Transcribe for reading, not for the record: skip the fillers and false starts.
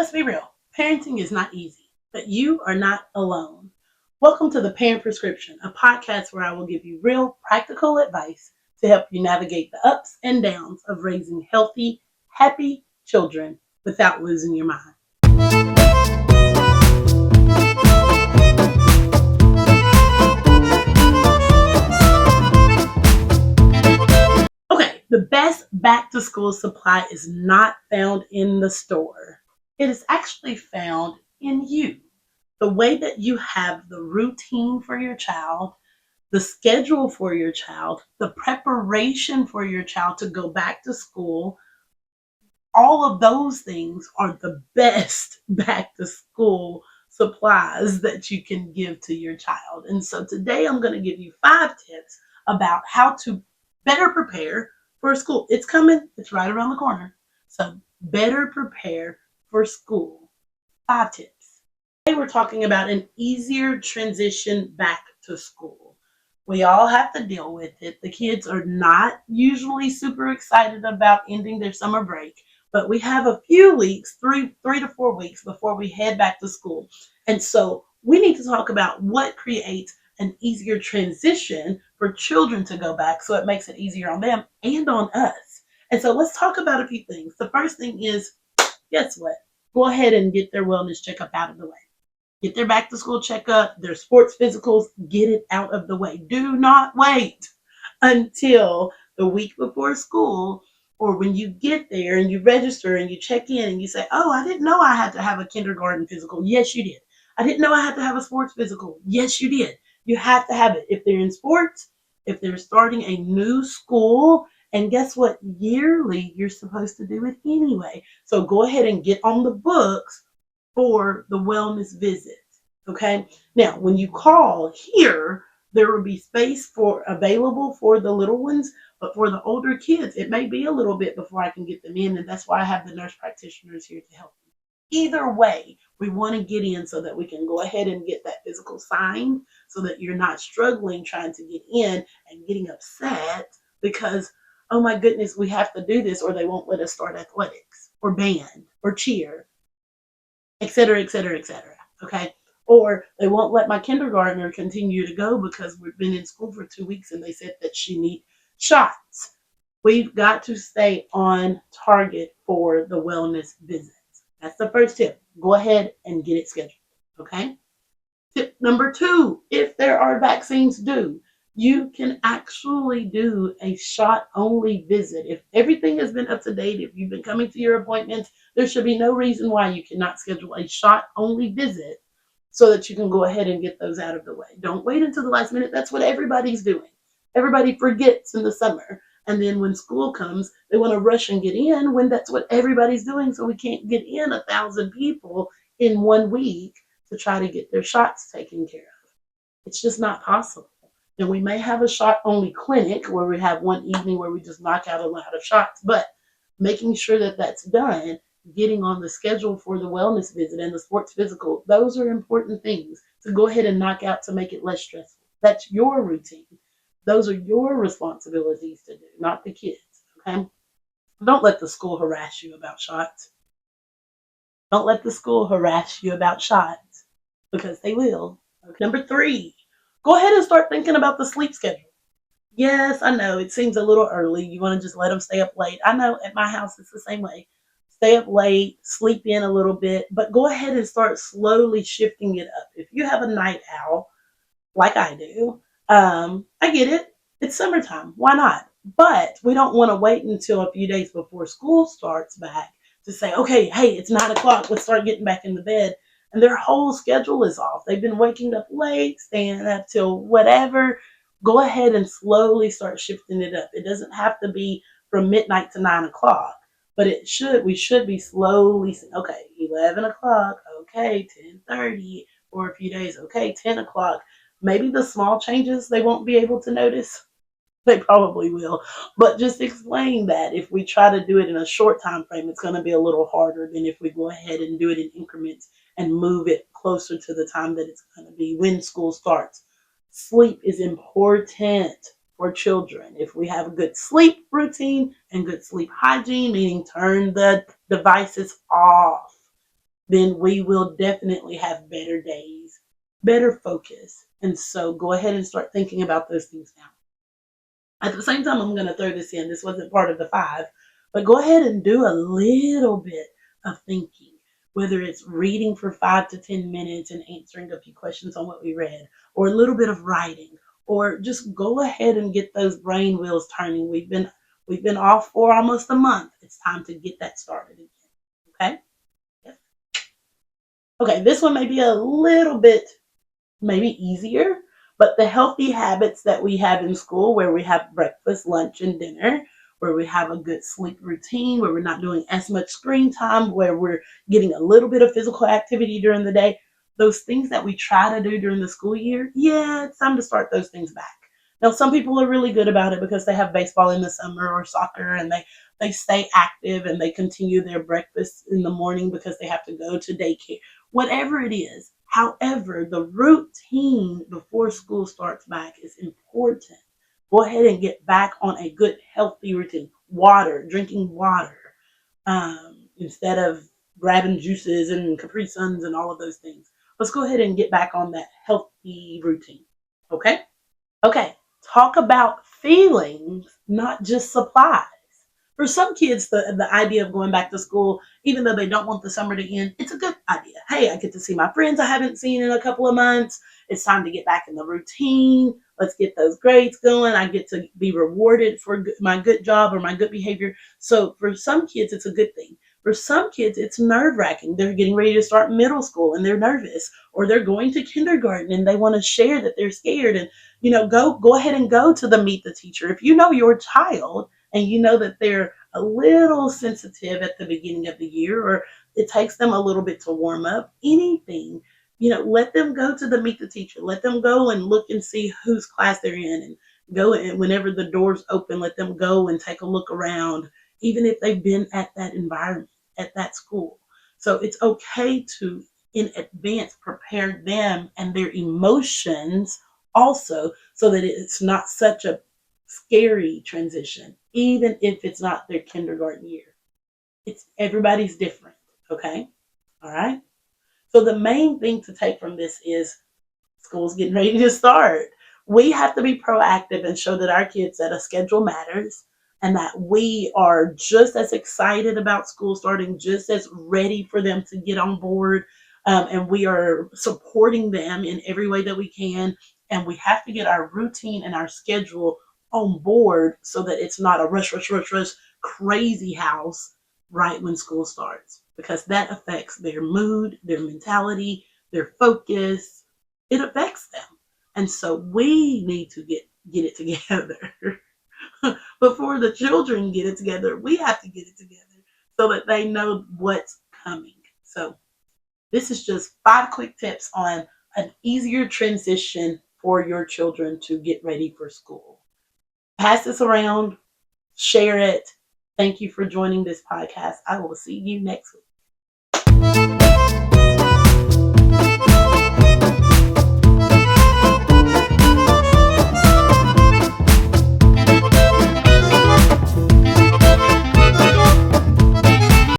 Let's be real. Parenting is not easy, but you are not alone. Welcome to the Parent Prescription, a podcast where I will give you real, practical advice to help you navigate the ups and downs of raising healthy, happy children without losing your mind. Okay, the best back to school supply is not found in the store. It is actually found in you. The way that you have the routine for your child, the schedule for your child, the preparation for your child to go back to school, all of those things are the best back to school supplies that you can give to your child. And so today I'm going to give you 5 tips about how to better prepare for school. It's coming, it's right around the corner. So, better prepare for school. 5 tips. Today we're talking about an easier transition back to school. We all have to deal with it. The kids are not usually super excited about ending their summer break, but we have a few weeks, three to 4 weeks before we head back to school. And so we need to talk about what creates an easier transition for children to go back so it makes it easier on them and on us. And so let's talk about a few things. The first thing is, guess what? Go ahead and get their wellness checkup out of the way. Get their back to school checkup, their sports physicals, get it out of the way. Do not wait until the week before school or when you get there and you register and you check in and you say, oh, I didn't know I had to have a kindergarten physical. Yes, you did. I didn't know I had to have a sports physical. Yes, you did. You have to have it. If they're in sports, if they're starting a new school, and guess what? Yearly, you're supposed to do it anyway. So go ahead and get on the books for the wellness visit. Okay. Now, when you call here, there will be space for available for the little ones, but for the older kids, it may be a little bit before I can get them in, and that's why I have the nurse practitioners here to help you. Either way, we want to get in so that we can go ahead and get that physical signed so that you're not struggling trying to get in and getting upset because, oh my goodness, we have to do this or they won't let us start athletics or band or cheer, et cetera, et cetera, et cetera. Okay. Or they won't let my kindergartner continue to go because we've been in school for 2 weeks and they said that she needs shots. We've got to stay on target for the wellness visits. That's the first tip. Go ahead and get it scheduled. Okay. Tip number 2, if there are vaccines due, you can actually do a shot only visit. If everything has been up to date, if you've been coming to your appointments, there should be no reason why you cannot schedule a shot only visit so that you can go ahead and get those out of the way. Don't wait until the last minute. That's what everybody's doing. Everybody forgets in the summer. And then when school comes, they want to rush and get in when that's what everybody's doing. So we can't get in 1,000 people in 1 week to try to get their shots taken care of. It's just not possible. And we may have a shot only clinic where we have one evening where we just knock out a lot of shots, but making sure that that's done, getting on the schedule for the wellness visit and the sports physical, those are important things to go ahead and knock out to make it less stressful. That's your routine. Those are your responsibilities to do, not the kids. Okay? Don't let the school harass you about shots. Don't let the school harass you about shots because they will. Okay. Number 3, go ahead and start thinking about the sleep schedule. Yes, I know it seems a little early. You want to just let them stay up late. I know at my house it's the same way. Stay up late, sleep in a little bit, but go ahead and start slowly shifting it up. If you have a night owl, like I do, I get it. It's summertime. Why not? But we don't want to wait until a few days before school starts back to say, okay, hey, it's 9 o'clock. Let's start getting back in the bed. And their whole schedule is off. They've been waking up late, staying up till whatever. Go ahead and slowly start shifting it up. It doesn't have to be from midnight to 9 o'clock, but we should be slowly, okay, 11 o'clock, okay, 10:30 for a few days, okay, 10 o'clock. Maybe the small changes they won't be able to notice. They probably will. But just explain that if we try to do it in a short time frame, it's going to be a little harder than if we go ahead and do it in increments and move it closer to the time that it's going to be when school starts. Sleep is important for children. If we have a good sleep routine and good sleep hygiene, meaning turn the devices off, then we will definitely have better days, better focus. And so go ahead and start thinking about those things now. At the same time, I'm going to throw this in. This wasn't part of the five, but go ahead and do a little bit of thinking, whether it's reading for 5 to 10 minutes and answering a few questions on what we read, or a little bit of writing, or just go ahead and get those brain wheels turning. We've been off for almost a month. It's time to get that started again. Okay? Yes. Okay, this one may be a little bit maybe easier, but the healthy habits that we have in school, where we have breakfast, lunch, and dinner, where we have a good sleep routine, where we're not doing as much screen time, where we're getting a little bit of physical activity during the day, those things that we try to do during the school year, yeah, it's time to start those things back. Now, some people are really good about it because they have baseball in the summer or soccer, and they stay active and they continue their breakfast in the morning because they have to go to daycare. Whatever it is. However, the routine before school starts back is important. Go ahead and get back on a good, healthy routine. Water, drinking water, instead of grabbing juices and Capri Suns and all of those things. Let's go ahead and get back on that healthy routine. Okay? Okay, talk about feelings, not just supplies. For some kids, the idea of going back to school, even though they don't want the summer to end, it's a good idea. Hey, I get to see my friends I haven't seen in a couple of months. It's time to get back in the routine. Let's get those grades going. I get to be rewarded for my good job or my good behavior. So for some kids, it's a good thing. For some kids, it's nerve wracking. They're getting ready to start middle school and they're nervous, or they're going to kindergarten and they want to share that they're scared. And go ahead and go to the meet the teacher. If you know your child and you know that they're a little sensitive at the beginning of the year, or it takes them a little bit to warm up, anything, let them go to the meet the teacher. Let them go and look and see whose class they're in, and go, and whenever the doors open, let them go and take a look around, even if they've been at that environment, at that school. So it's okay to, in advance, prepare them and their emotions also, so that it's not such a scary transition, even if it's not their kindergarten year. It's everybody's different, okay? All right. So the main thing to take from this is school's getting ready to start. We have to be proactive and show that our kids that a schedule matters, and that we are just as excited about school starting, just as ready for them to get on board. And we are supporting them in every way that we can. And we have to get our routine and our schedule on board so that it's not a rush, rush, rush, rush, crazy house right when school starts, because that affects their mood, their mentality, their focus. It affects them. And so we need to get it together. Before the children get it together, we have to get it together so that they know what's coming. So this is just 5 quick tips on an easier transition for your children to get ready for school. Pass this around, share it. Thank you for joining this podcast. I will see you next week.